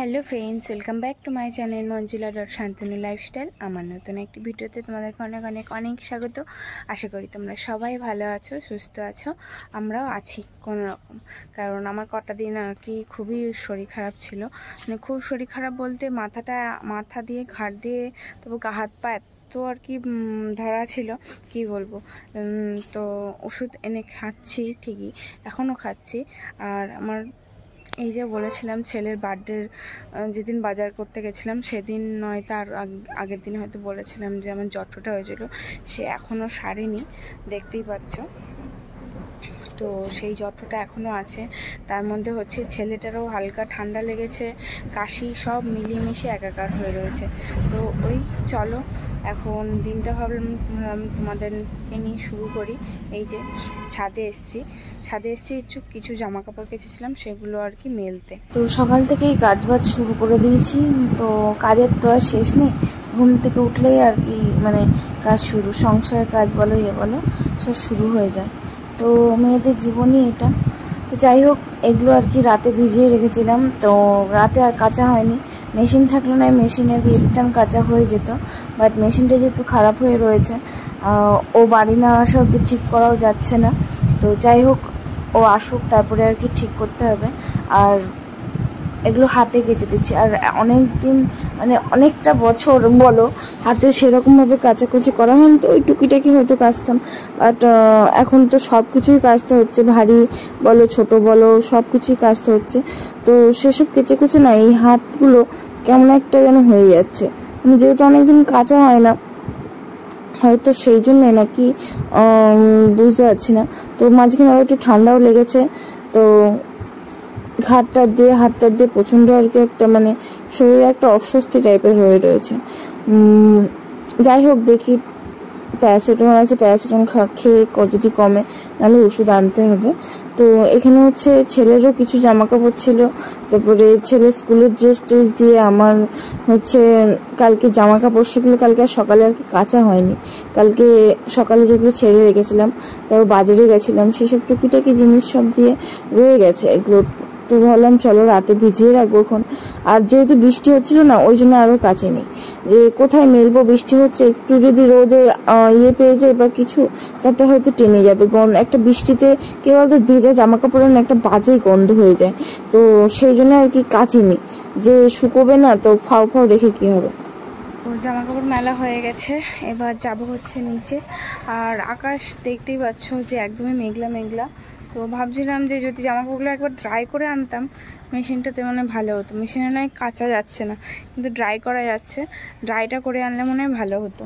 Hello friends, welcome back to my channel Manjula Shantanu lifestyle. আমার নতুন একটি ভিডিওতে তোমাদেরকে অনেক অনেক অনেক স্বাগত। আশা করি তোমরা সবাই ভালো আছো, সুস্থ আছো। আমরাও আছি কোনো রকম, কারণ আমার কটা দিন আর কি খুবই শরীর খারাপ ছিল। মানে খুব শরীর খারাপ বলতে মাথা দিয়ে ঘাড় দিয়ে তবু গা হাত পা তো আর কি ধরা ছিল, কি বলবো। তো ওষুধ এনে খাচ্ছি, ঠিকই এখনও খাচ্ছি। আর আমার এই যে বলেছিলাম ছেলের বার্থডের যেদিন বাজার করতে গেছিলাম সেদিন নয়, তার আগের দিন হয়তো বলেছিলাম যে আমার জ্বরটা হয়েছিল, সে এখনও সারেনি, দেখতেই পাচ্ছ। তো সেই জ্বরটা এখনও আছে। তার মধ্যে হচ্ছে ছেলেটারও হালকা ঠান্ডা লেগেছে, কাশি, সব মিলিয়ে মিশিয়ে একাকার হয়ে রয়েছে। তো ওই চলো এখন দিনটা ভাবলাম তোমাদেরকে নিয়ে শুরু করি। এই যে ছাদে এসছি কিছু জামা কাপড় কেচেছিলাম, সেগুলো আর কি মেলতে। তো সকাল থেকেই কাজবাজ শুরু করে দিয়েছি। তো কাজের তো আর শেষ নেই, ঘুম থেকে উঠলেই আর কি মানে কাজ শুরু, সংসারের কাজ বলো বলো সব শুরু হয়ে যায়। তো মেয়েদের জীবনই এটা। তো যাই হোক, এগুলো আর কি রাতে ভিজিয়ে রেখেছিলাম, তো রাতে আর কাচা হয়নি। মেশিন থাকলে না মেশিনে দিয়ে দিতাম, কাচা হয়ে যেত। বাট মেশিনটা যেহেতু খারাপ হয়ে রয়েছে, ও বাড়ি না আসা অব্দি ঠিক করাও যাচ্ছে না। তো যাই হোক, ও আসুক তারপরে আর কি ঠিক করতে হবে। আর এগুলো হাতে কেচে দিচ্ছি। আর অনেক দিন মানে অনেকটা বছর বলো হাতে সেরকমভাবে কাচাকুচি করা হয়নি, তো ওই টুকিটাকি হয়তো কাচতাম। বাট এখন তো সব কিছুই কাচতে হচ্ছে, ভারী বলো ছোট বলো সব কিছুই কাচতে হচ্ছে। তো সেসব কেচে কুচে না এই হাতগুলো কেমন একটা যেন হয়ে যাচ্ছে, মানে যেহেতু অনেকদিন কাচা হয় না, হয়তো সেই জন্যে নাকি বুঝতে পারছি না। তো মাঝখানে আবার একটু ঠান্ডাও লেগেছে, তো হাতটা দিয়ে প্রচণ্ড আর কি একটা মানে শরীরে একটা অস্বস্তি টাইপের হয়ে রয়েছে। যাই হোক, দেখি প্যারাসিটামল আছে, প্যারাসিটামল খেয়ে যদি কমে, নাহলে ওষুধ আনতে হবে। তো এখানে হচ্ছে ছেলেরও কিছু জামা কাপড় ছিল, তারপরে ছেলের স্কুলের ড্রেস দিয়ে আমার হচ্ছে কালকে জামা কাপড়, সেগুলো কালকে আর সকালে আর কি কাচা হয়নি। কালকে সকালে যেগুলো ছেড়ে রেখেছিলাম, তারপর বাজারে গেছিলাম, সেসব টুকিটাকি জিনিস সব দিয়ে রয়ে গেছে এগুলো। তো ভাবলাম চলো রাতে ভিজিয়ে রাখবো এখন। আর যেহেতু বৃষ্টি হচ্ছিল না, ওই জন্য আরও কাচেনি। যে কোথায় মেলবো, বৃষ্টি হচ্ছে, একটু যদি রোদে পেয়ে যায় বা কিছু, তাতে হয়তো টেনে যাবে। একটা বৃষ্টিতে কেউ বলতো ভেজা জামা কাপড়ের একটা বাজে গন্ধ হয়ে যায়। তো সেই জন্য আর কি কাচিনি, যে শুকোবে না, তো ফাও রেখে কি হবে। তো জামা কাপড় মেলা হয়ে গেছে, এবার যাব হচ্ছে নিচে। আর আকাশ দেখতেই পাচ্ছ যে একদমই মেঘলা মেঘলা। তো ভাবছিলাম যে যদি জামা কাপড়গুলো একবার ড্রাই করে আনতাম মেশিনটাতে মানে ভালো হতো। মেশিনে নয় কাচা যাচ্ছে না, কিন্তু ড্রাই করা যাচ্ছে। ড্রাইটা করে আনলে মনে হয় ভালো হতো।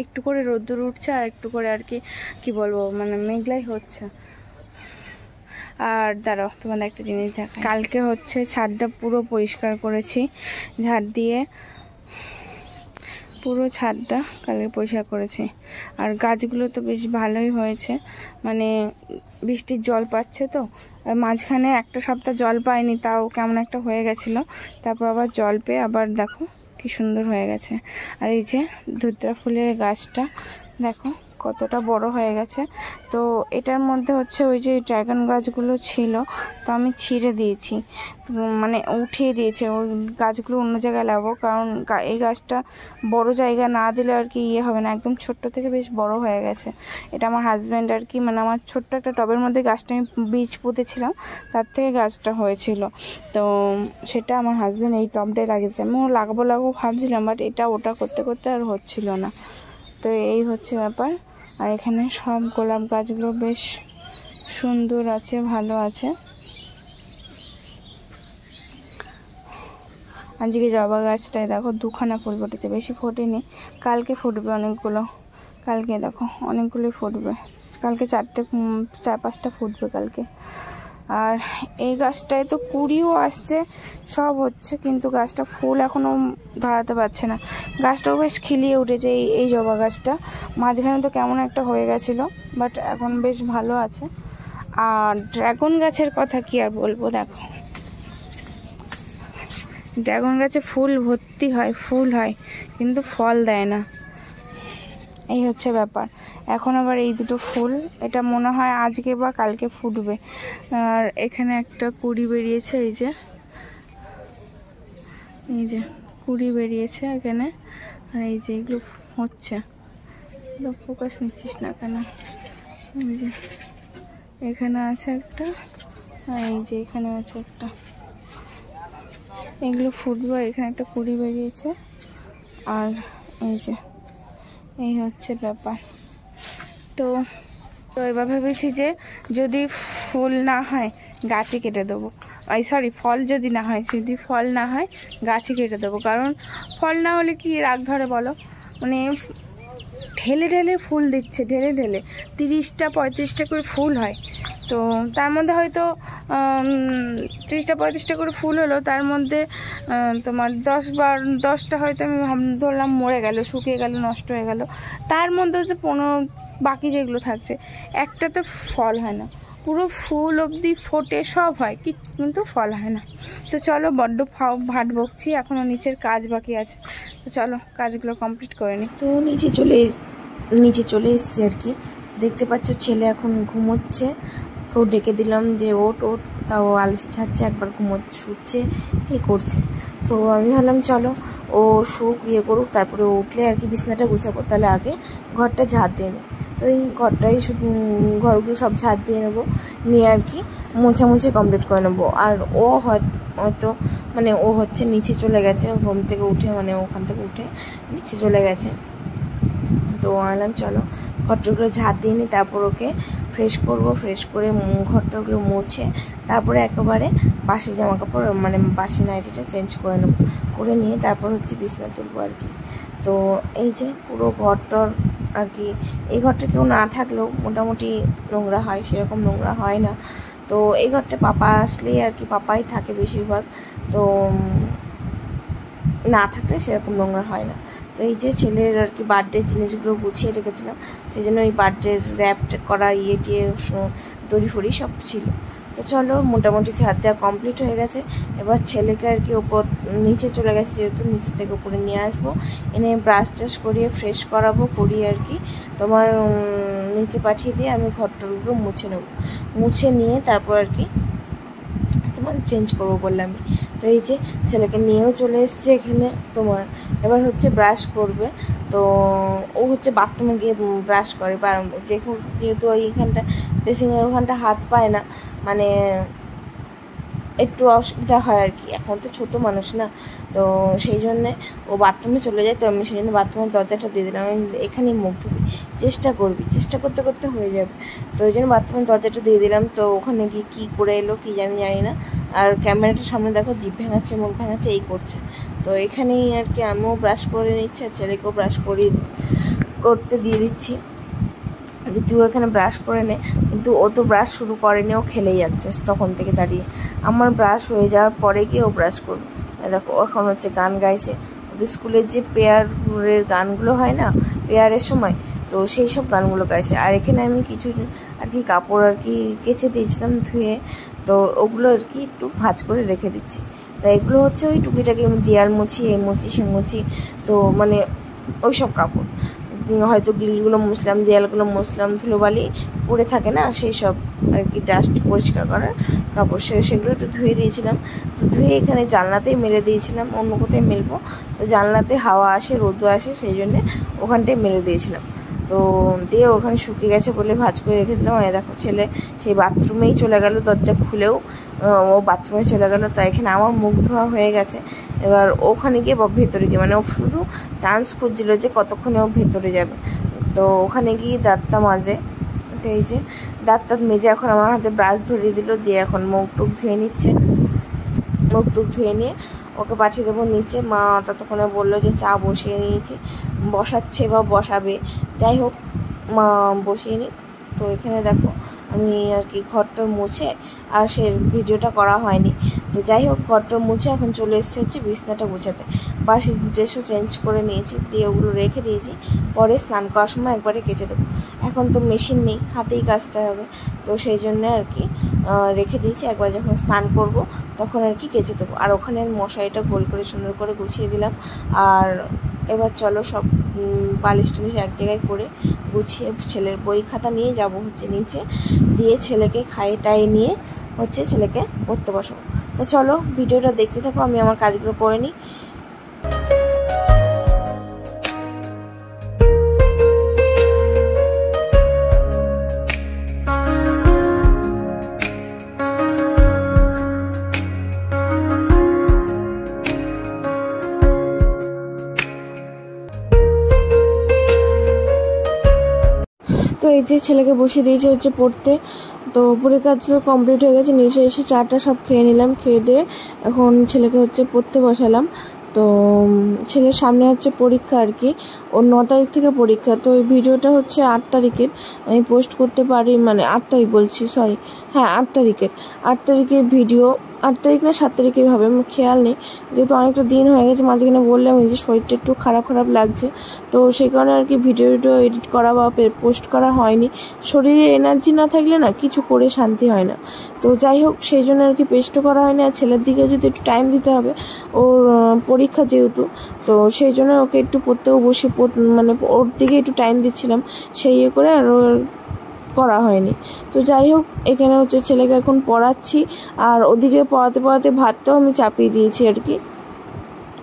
একটু করে রোদ্দুর উঠছে আর একটু করে আর কি বলবো মানে মেঘলাই হচ্ছে। আর দাঁড়াও তোমাদের একটা জিনিস দেখা, কালকে হচ্ছে ছাদটা পুরো পরিষ্কার করেছি ঝাড় দিয়ে, পুরো ছাদটা কালকে পরিষ্কার করেছি। আর গাছগুলো তো বেশ ভালোই হয়েছে, মানে বৃষ্টির জল পাচ্ছে তো। মাঝখানে একটা সপ্তাহ জল পায়নি, তাও কেমন একটা হয়ে গেছিলো, তারপর আবার জল পেয়ে আবার দেখো কি সুন্দর হয়ে গেছে। আর এই যে ধুতরা ফুলের গাছটা দেখো কতটা বড় হয়ে গেছে। তো এটার মধ্যে হচ্ছে ওই যে ড্রাগন গাছগুলো ছিল, তো আমি ছিঁড়ে দিয়েছি, মানে উঠিয়ে দিয়েছি। ওই গাছগুলো অন্য জায়গায় লাগাবো, কারণ এই গাছটা বড় জায়গা না দিলে আর কি হবে না, একদম ছোট্ট থেকে বেশ বড় হয়ে গেছে। এটা আমার হাজব্যান্ড আর কি, মানে আমার ছোট্ট একটা টবের মধ্যে গাছটা আমি বীজ পুঁতেছিলাম, তার থেকে গাছটা হয়েছিল। তো সেটা আমার হাজব্যান্ড এই টবটাই লাগিয়েছে। আমিও লাগাবো ভাবছিলাম, বাট এটা ওটা করতে করতে আর হচ্ছিল না। তো এই হচ্ছে ব্যাপার। আর এখানে সব গোলাপ গাছগুলো বেশ সুন্দর আছে, ভালো আছে। আজকে জবা গাছটায় দেখো দুখানা ফুল ফুটেছে, বেশি ফোটেনি, কালকে ফুটবে অনেকগুলো। কালকে দেখো অনেকগুলোই ফুটবে, কালকে 4-5টা ফুটবে কালকে। আর এই গাছটায় তো কুড়িও আসছে, সব হচ্ছে, কিন্তু গাছটা ফুল এখনও ধরাতে পারছে না। গাছটাও বেশ খিলিয়ে উঠেছে, এই জবা গাছটা। মাঝখানে তো কেমন একটা হয়ে গেছিলো, বাট এখন বেশ ভালো আছে। আর ড্রাগন গাছের কথা কি আর বলবো, দেখো ড্রাগন গাছে ফুল ভর্তি হয়, ফুল হয়, কিন্তু ফল দেয় না, এই হচ্ছে ব্যাপার। এখন আবার এই দুটো ফুল, এটা মনে হয় আজকে বা কালকে ফুটবে। আর এখানে একটা কুড়ি বেরিয়েছে, এই যে এই যে কুড়ি বেরিয়েছে এখানে, আর এই যে এগুলো হচ্ছে, ফোকাস নিচ্ছিস না কেন? এই যে এখানে আছে একটা, আর এই যে এখানে আছে একটা, এগুলো ফুটবো। এখানে একটা কুড়ি বেরিয়েছে, আর এই যে এই হচ্ছে ব্যাপার। তো তো এবার ভেবেছি যে যদি ফুল না হয় গাছে কেটে দেবো, সরি ফল যদি না হয়, যদি ফল না হয় গাছে কেটে দেবো। কারণ ফল না হলে কি রাগ ধরে বলো, মানে ঢেলে ঢেলে ফুল দিচ্ছে, ঢেলে ঢেলে 30টা 35টা করে ফুল হয়। তো তার মধ্যে হয়তো 30টা 35টা করে ফুল হলো, তার মধ্যে তোমার 10টা হয়তো আমি ধরলাম মরে গেল, শুকিয়ে গেল, নষ্ট হয়ে গেল। তার মধ্যে হচ্ছে 15 বাকি যেগুলো থাকছে, একটাতে ফল হয় না। পুরো ফুল অবধি ফোটে, সব হয় কিন্তু ফল হয় না। তো চলো, বড্ড ভাট বকছি, এখনও নিচের কাজ বাকি আছে। তো চলো কাজগুলো কমপ্লিট করে নিই। তো নিচে চলে এসছে আর কি। দেখতে পাচ্ছ ছেলে এখন ঘুমোচ্ছে, ওকেও ডেকে দিলাম যে ওট, তাও আলসি ছাড়ছে, একবার শুচ্ছে, এই করছে। তো আমি ভাবলাম চলো ও শুক, ইয়ে করুক, তারপরে উঠলে আর কি বিছানাটা গুছাবো। তাহলে আগে ঘরটা ঝাড় দিয়ে নেই। তো এই ঘরগুলো সব ঝাড় দিয়ে নেবো, নিয়ে আর কি মোছামুছি কমপ্লিট করে নেবো। আর ও হয়তো মানে ও হচ্ছে নিচে চলে গেছে, ঘুম থেকে উঠে, মানে ওখান থেকে উঠে নিচে চলে গেছে। তো আনলাম চলো ঘরটাগুলো ঝাড় দিয়ে নিই, তারপর ওকে ফ্রেশ করবো। ফ্রেশ করে ঘরটাগুলো মুছে তারপরে একেবারে বাসি জামা কাপড়, মানে বাসি নাইটিটা চেঞ্জ করে নেবো, করে নিয়ে তারপর হচ্ছে বিছনা তুলবো আর কি। তো এই যে পুরো ঘরটার আর কি, এই ঘরটা কেউ না থাকলেও মোটামুটি নোংরা হয়, সেরকম নোংরা হয় না। তো এই ঘরটা পাপা আসলেই আর কি, পাপাই থাকে বেশিরভাগ, তো না থাকলে সেরকম নোংরা হয় না। তো এই যে ছেলের আর কি বার্থডের জিনিসগুলো গুছিয়ে রেখেছিলাম, সেই জন্য ওই বার্থডের র্যাপ করা টিয়ে দড়ি ফড়ি সব ছিল। তো চলো মোটামুটি ছাদ দেওয়া কমপ্লিট হয়ে গেছে। এবার ছেলেকে আর কি নিচে চলে গেছে, যেহেতু নিচ থেকে উপরে নিয়ে আসবো, এনে ব্রাশ টাশ করিয়ে ফ্রেশ করিয়ে আর কি তোমার নিচে পাঠিয়ে দিয়ে আমি ঘরটাগুলো মুছে নেবো। মুছে নিয়ে তারপর আর কি তোমার চেঞ্জ করবো বললাম। তো এই যে ছেলেকে নিয়েও চলে এসছে এখানে তোমার, এবার হচ্ছে ব্রাশ করবে। তো ও হচ্ছে বাথরুমে গিয়ে ব্রাশ করে, যেহেতু ওইখানটা বেসিংয়ের ওখানটা হাত পায় না, মানে একটু অসুবিধা হয় আর কি, এখন তো ছোটো মানুষ না, তো সেই জন্যে ও বাথরুমে চলে যায়। তো আমি সেই জন্য বাথরুমের দরজাটা দিয়ে দিলাম, আমি এখানেই মুখ ধুবি, চেষ্টা করতে করতে হয়ে যাবে। তো ওই জন্য বাথরুমের দরজাটা দিয়ে দিলাম। তো ওখানে গিয়ে কী করে এলো কি জানি না, আর ক্যামেরাটার সামনে দেখো জিভ ভেঙাচ্ছে, মুখ ভেঙাচ্ছে, এই করছে। তো এখানেই আর কি আমিও ব্রাশ করে নিচ্ছি, আর ছেলেকেও ব্রাশ করতে দিয়ে দিচ্ছি যে তুই এখানে ব্রাশ করে নে। কিন্তু ও তো ব্রাশ শুরু করেনি, ও খেলেই যাচ্ছে তখন থেকে দাঁড়িয়ে। আমার ব্রাশ হয়ে যাওয়ার পরে গিয়ে ও ব্রাশ করবে। দেখো এখন হচ্ছে গান গাইছে, ওদের স্কুলের যে প্রেয়ারের গানগুলো হয় না প্রেয়ারের সময়, তো সেই সব গানগুলো গাইছে। আর এখানে আমি কিছু আর কি কাপড় আর কি কেচে দিয়েছিলাম ধুয়ে, তো ওগুলো আর কি একটু ভাঁজ করে রেখে দিচ্ছি। তো এগুলো হচ্ছে ওই টুকিটাকি আমি দেয়াল মুছি, এই মুছি সে মুছি, তো মানে ওই সব কাপড় হয়তো গ্রিলগুলো মুছলাম, দেয়ালগুলো মুছলাম, ধুলোবালি পড়ে থাকে না, সেই সব আর কি ডাস্ট পরিষ্কার করার কাপড়, সেগুলো একটু ধুয়ে দিয়েছিলাম। তো ধুয়ে এখানে জানলাতেই মেলে দিয়েছিলাম, অন্য কোথায় মেলবো, তো জানলাতে হাওয়া আসে, রোদও আসে, সেই জন্যে ওখানটায় মেলে দিয়েছিলাম। তো দিয়ে ওখানে শুকিয়ে গেছে বলে ভাঁজ করে রেখে দিলাম। আর দেখো ছেলে সেই বাথরুমেই চলে গেল, দরজা খুলেও ও বাথরুমে চলে গেল। তো এখানে আমার মুখ ধোয়া হয়ে গেছে, এবার ওখানে গিয়ে ভেতরে গিয়ে, মানে ও শুধু চান্স খুঁজছিল যে কতক্ষণে ও ভেতরে যাবে। তো ওখানে গিয়ে দাঁতটা মাজে। তো এই যে দাঁতটা মেজে এখন আমার হাতে ব্রাশ ধরিয়ে দিল, দিয়ে এখন মুখ টুক ধুয়ে নিচ্ছে। মুখ টুক ধুয়ে নিয়ে ওকে পাঠিয়ে দেবো নিচে। মা ততক্ষণে বললো যে চা বসিয়ে নিয়েছি, বসাচ্ছে বা বসাবে, যাই হোক মা বসিয়ে নিই। তো এখানে দেখো আমি আর কি ঘরটা মুছে, আর সে ভিডিওটা করা হয়নি। তো যাই হোক ঘরটা মুছে এখন চলে এসেছে হচ্ছে বিছনাটা গুছাতে। বাসি ড্রেসও চেঞ্জ করে নিয়েছি, দিয়ে ওগুলো রেখে দিয়েছি, পরে স্নান করার সময় একবারে কেচে দেবো। এখন তো মেশিন নেই, হাতেই কাচতে হবে, তো সেই জন্য আর কি রেখে দিয়েছি, একবার যখন স্নান করব তখন আর কি কেচে দেবো। আর ওখানে মশারিটা গোল করে সুন্দর করে গুছিয়ে দিলাম। আর এবার চলো সব বালিশ টালিশ এক জায়গায় করে গুছিয়ে ছেলের বই খাতা নিয়ে যাব হচ্ছে নিচে, দিয়ে ছেলেকে খাইয়ে টাইয়ে নিয়ে হচ্ছে ছেলেকে পড়তে বসাবো। তো চলো ভিডিওটা দেখতে থাকো, আমি আমার কাজগুলো করে নিই। তো এই যে ছেলেকে বসিয়ে দিয়েছে হচ্ছে পড়তে। তো উপরের কাজ তো কমপ্লিট হয়ে গেছে, নিচে এসে চাটা সব খেয়ে নিলাম, খেয়ে দিয়ে এখন ছেলেকে হচ্ছে পড়তে বসালাম। তো ছেলের সামনে হচ্ছে পরীক্ষা আর কি, ওর 9 তারিখ থেকে পরীক্ষা। তো এই ভিডিওটা হচ্ছে 8 তারিখের, আমি পোস্ট করতে পারি, মানে 8 তারিখ বলছি, সরি, হ্যাঁ 8 তারিখের ভিডিও। 8 তারিখ না 7 তারিখের হবে, আমার খেয়াল নেই, যেহেতু অনেকটা দিন হয়ে গেছে। মাঝখানে বললাম এই যে শরীরটা একটু খারাপ লাগছে, তো সেই কারণে আর কি ভিডিও এডিট করা বা পোস্ট করা হয়নি। শরীরে এনার্জি না থাকলে না কিছু করে শান্তি হয় না। তো যাই হোক, সেই জন্য আর কি পেস্টও করা হয়নি। আর ছেলের দিকে যদি একটু টাইম দিতে হবে, ওর পরীক্ষা যেহেতু, তো সেই জন্য ওকে একটু পড়তেও বসে মানে ওর দিকে একটু টাইম দিচ্ছিলাম, সেই ইয়ে করে আর ওর করা হয়নি। তো যাই হোক, এখানে হচ্ছে ছেলেকে এখন পড়াচ্ছি, আর ওদিকে পড়াতে ভাতটাও আমি চাপিয়ে দিয়েছি আর কি,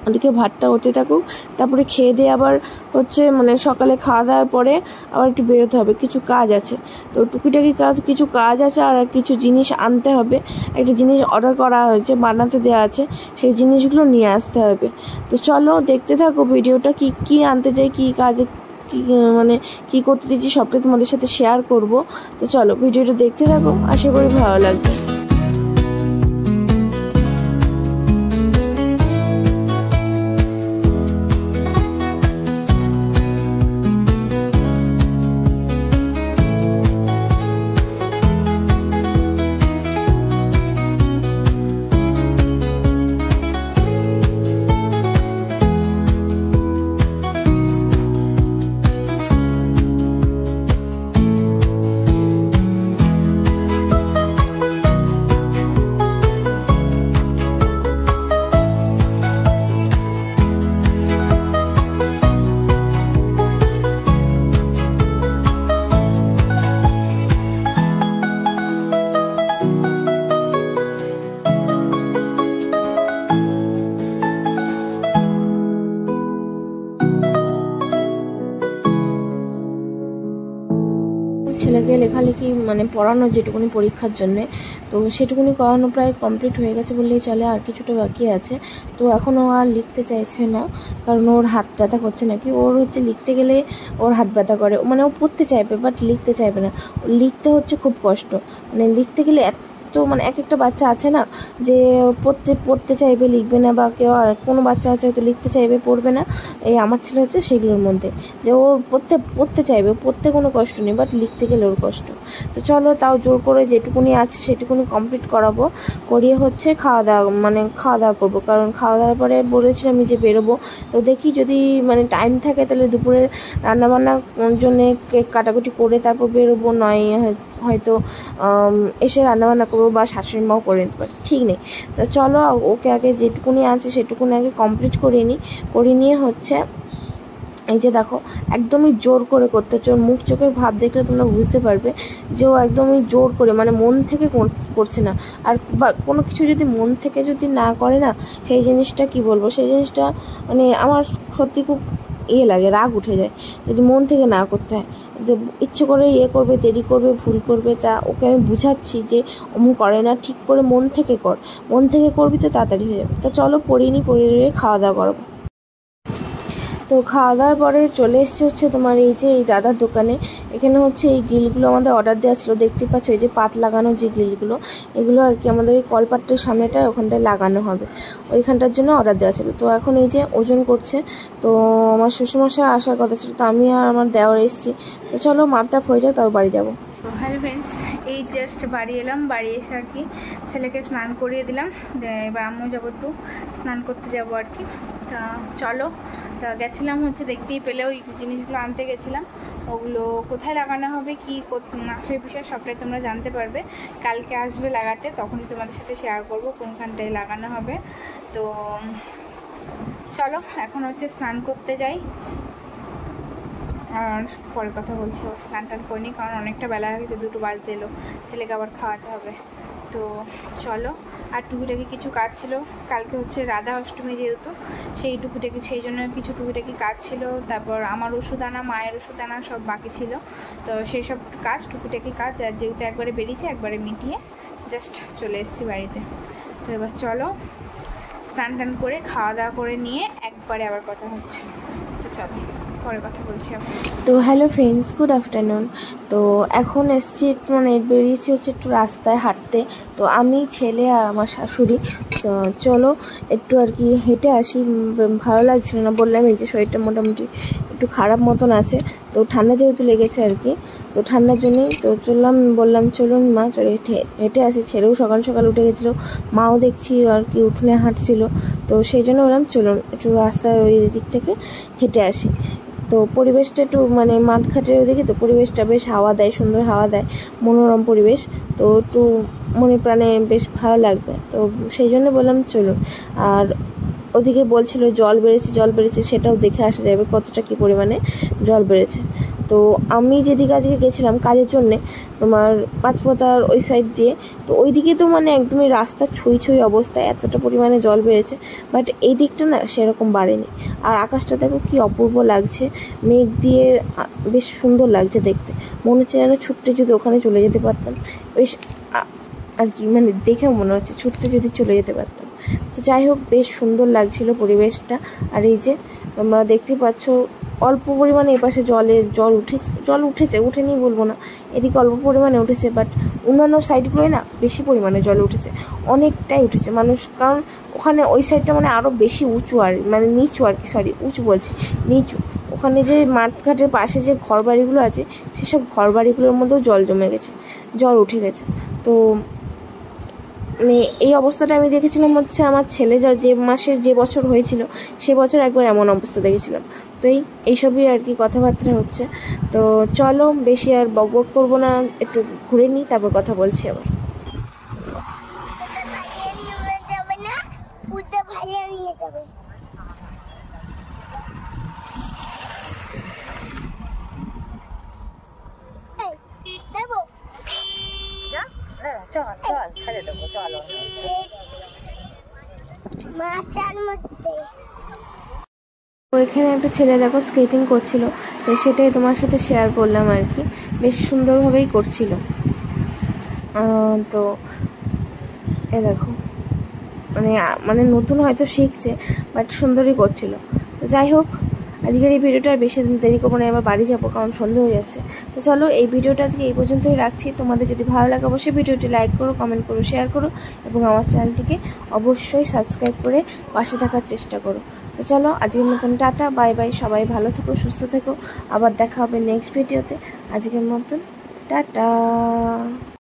ওদিকে ভাতটা হতে থাকুক। তারপরে খেয়ে দিয়ে আবার হচ্ছে মানে সকালে খাওয়া দাওয়ার পরে আবার একটু বেরোতে হবে, কিছু কাজ আছে। তো টুকিটাকি কিছু কাজ আছে, আর কিছু জিনিস আনতে হবে। একটা জিনিস অর্ডার করা হয়েছে, বানাতে দেওয়া আছে, সেই জিনিসগুলো নিয়ে আসতে হবে। তো চলো দেখতে থাকো ভিডিওটা, কি আনতে যাই, কি কাজে কি মানে কি করতে দিচ্ছি, সবটাই তোমাদের সাথে শেয়ার করব। তো চলো ভিডিওটা দেখতে থাকো, আশা করি ভালো লাগবে। ছেলেকে লেখালেখি মানে পড়ানো যেটুকুনি পরীক্ষার জন্যে, তো সেটুকুনি করানো প্রায় কমপ্লিট হয়ে গেছে বললেই চলে, আর কিছুটা বাকি আছে। তো এখনও আর লিখতে চাইছে না, কারণ ওর হাত ব্যথা করছে নাকি। ওর হচ্ছে লিখতে গেলে ওর হাত ব্যথা করে, মানে ও পড়তে চাইবে বাট লিখতে চাইবে না। লিখতে হচ্ছে খুব কষ্ট, মানে লিখতে গেলে তো মানে এক একটা বাচ্চা আছে না যে পড়তে চাইবে লিখবে না, বা কেউ কোনো বাচ্চা আছে হয়তো লিখতে চাইবে পড়বে না। এই আমার ছেলে হচ্ছে সেগুলোর মধ্যে, যে ওর পড়তে চাইবে, পড়তে কোনো কষ্ট নেই, বাট লিখতে গেলে ওর কষ্ট। তো চলো তাও জোর করে যেটুকুনি আছে সেটুকুনি কমপ্লিট করাবো, করিয়ে হচ্ছে খাওয়া দাওয়া করবো। কারণ খাওয়া দাওয়ার পরে বলেছিলাম যে বেরোবো। তো দেখি যদি মানে টাইম থাকে তাহলে দুপুরে রান্নাবান্নার জন্যে কেক কাটাকুটি করে তারপর বেরোবো, নয় হয়তো এসে রান্নাবান্না করবো, বা শাশুড়ি মাও করে নিতে পারে, ঠিক নেই। তো চলো ওকে আগে যেটুকুনি আছে সেটুকুনি আগে কমপ্লিট করে নিয়ে হচ্ছে এই যে দেখো একদমই জোর করে করতে হচ্ছে। ওর মুখ চোখের ভাব দেখলে তোমরা বুঝতে পারবে যে ও একদমই জোর করে, মানে মন থেকে করছে না। আর বা কোনো কিছু যদি মন থেকে যদি না করে না, সেই জিনিসটা কি বলবো, সেই জিনিসটা মানে আমার সত্যি খুব লাগে, রাগ উঠে যায় যদি মন থেকে না করতে হয়। ইচ্ছে করে করবে, দেরি করবে, ভুল করবে, তা ওকে আমি বুঝাচ্ছি যে অমন করে না, ঠিক করে মন থেকে কর, মন থেকে করবি তো তাড়াতাড়ি হয়ে যাবে। তো চলো পড়িয়ে খাওয়া দাওয়া করবো। তো খাওয়া দাওয়ার পরে চলে এসেছে হচ্ছে তোমার এই যে এই দাদার দোকানে। এখানে হচ্ছে এই গ্রিলগুলো আমাদের অর্ডার দেওয়া ছিল, দেখতে পাচ্ছ এই যে পাত লাগানো যে গ্রিলগুলো, এগুলো আর কি আমাদের এই কলপাট্টের সামনেটা ওখানটায় লাগানো হবে, ওইখানটার জন্য অর্ডার দেওয়া ছিল। তো এখন এই যে ওজন করছে, তো আমার শ্বশুরমশাই আসার কথা ছিল, তো আমি আর আমার দেওয়ার এসেছি। তো চলো মাপটাপ হয়ে যাক তারপর বাড়ি যাবো। হ্যালো ফ্রেন্ডস, এই জাস্ট বাড়ি এলাম, বাড়ি এসে আর কি ছেলেকে স্নান করিয়ে দিলাম। এবার আমিও যাবো, একটু স্নান করতে যাবো আর কি। তা চলো, তা গেছিলাম হচ্ছে দেখতেই পেলে ওই জিনিসগুলো আনতে গেছিলাম, ওগুলো কোথায় লাগানো হবে কি সেই বিষয়ে সবটাই তোমরা জানতে পারবে। কালকে আসবে লাগাতে, তখনই তোমাদের সাথে শেয়ার করবো কোনখানটায় লাগানো হবে। তো চলো এখন হচ্ছে স্নান করতে যাই, আর পরে কথা বলছি। স্নান টান করিনি কারণ অনেকটা বেলা হয়ে গেছে, 2টো বাজতে এলো, ছেলেকে আবার খাওয়াতে হবে। তো চলো, আর টুকিটাকি কিছু কাজ ছিল, কালকে হচ্ছে রাধা অষ্টমী যেহেতু, সেই টুকিটাকি সেই জন্য কিছু টুকিটাকি কাজ ছিল। তারপর আমার ওষুধ আনা, মায়ের ওষুধ আনা সব বাকি ছিল। তো সেই সব কাজ, টুকিটাকি কাজ, আর যেহেতু একবারে বেরিয়েছে একবারে মিটিয়ে জাস্ট চলে এসেছি বাড়িতে। তো এবার চলো স্নান টান করে খাওয়া দাওয়া করে নিয়ে একবারে আবার কথা হচ্ছে। তো চলো পরে কথা বলছি আবার। তো হ্যালো ফ্রেন্ডস, গুড আফটারনুন। তো এখন এসছি একটু বেরিয়েছি হচ্ছে একটু রাস্তায় হাঁটতে। তো আমি, ছেলে আর আমার শাশুড়ি। তো চলো একটু আর কি হেঁটে আসি, ভালো লাগছিল না, বললাম এই যে শরীরটা মোটামুটি একটু খারাপ মতন আছে। তো ঠান্ডা যেহেতু লেগেছে আর কি, তো ঠান্ডার জন্যই তো বললাম চলুন মা, চলে হেঁটে আসি। ছেলেও সকাল সকাল উঠে গেছিলো, মাও দেখছি আর কি উঠোনে হাঁটছিল। তো সেই জন্য বললাম চলুন একটু রাস্তায় ওই দিক থেকে হেঁটে আসি। তো পরিবেশটা একটু মাঠঘাটের ওদিকে, তো পরিবেশটা বেশ হাওয়া দেয়, সুন্দর হাওয়া দেয়, মনোরম পরিবেশ। তো একটু মনে প্রাণে বেশ ভালো লাগবে, তো সেই জন্য বললাম চলুন। আর ওদিকে বলছিল জল বেড়েছে, সেটাও দেখে আসা যাবে কতটা কী পরিমাণে জল বেড়েছে। তো আমি যেদিকে আজকে গেছিলাম কাজের জন্যে, তোমার পাঁচপোতার ওই সাইড দিয়ে, তো ওই দিকে তো একদমই রাস্তা ছুঁই অবস্থায়, এতটা পরিমাণে জল বেড়েছে। বাট এই দিকটা না সেরকম বাড়েনি। আর আকাশটা দেখো কি অপূর্ব লাগছে, মেঘ দিয়ে বেশ সুন্দর লাগছে দেখতে। মনে হচ্ছে যেন ছুটতে যদি ওখানে চলে যেতে পারতাম, বেশ আর কি দেখে মনে হচ্ছে ছুটতে যদি চলে যেতে পারতাম। তো যাই হোক, বেশ সুন্দর লাগছিল পরিবেশটা। আর এই যে তোমরা দেখতে পাচ্ছ অল্প পরিমাণে এপাশে জল উঠেনি বলবো না, এদিকে অল্প পরিমাণে উঠেছে, বাট অন্যান্য সাইডগুলোয় না বেশি পরিমাণে জল উঠেছে, অনেকটাই উঠেছে মানুষ। কারণ ওখানে ওই সাইডটা আরও বেশি উঁচু, আর নিচু আর কি, সরি উঁচু বলছি, নিচু। ওখানে যে মাঠঘাটের পাশে যে ঘরবাড়িগুলো আছে, সেসব ঘরবাড়িগুলোর মধ্যেও জল জমে গেছে, জল উঠে গেছে। তো এই অবস্থাটা আমি দেখেছিলাম হচ্ছে আমার ছেলে যে বছর হয়েছিল, সে বছর একবার এমন অবস্থা দেখেছিলাম। তো এইসবই আর কি কথাবার্তা হচ্ছে। তো চলো বেশি আর বকবক করবো না, একটু ঘুরে নিই, তারপর কথা বলছি আবার। চল ছেড়ে দেবো, চলো। ওইখানে একটা ছেলে দেখো স্কেটিং করছিল, তো সেটাই তোমার সাথে শেয়ার করলাম আর কি, বেশ সুন্দরভাবেই করছিল। তো দেখো নতুন হয়তো শিখছে, বাট সুন্দরই করছিল। তো যাই হোক, আজকের এই ভিডিওটা আর বেশি দেরি করবো না, এবার বাড়ি যাবো কারণ সন্ধ্যে হয়ে যাচ্ছে। তো চলো এই ভিডিওটা আজকে এই পর্যন্তই রাখছি। তোমাদের যদি ভালো লাগে অবশ্যই ভিডিওটি লাইক করো, কমেন্ট করো, শেয়ার করো, এবং আমার চ্যানেলটিকে অবশ্যই সাবস্ক্রাইব করে পাশে থাকার চেষ্টা করো। তো চলো আজকের মতন টাটা, বাই বাই, সবাই ভালো থেকো, সুস্থ থেকো, আবার দেখা হবে নেক্সট ভিডিওতে। আজকের মতন টাটা।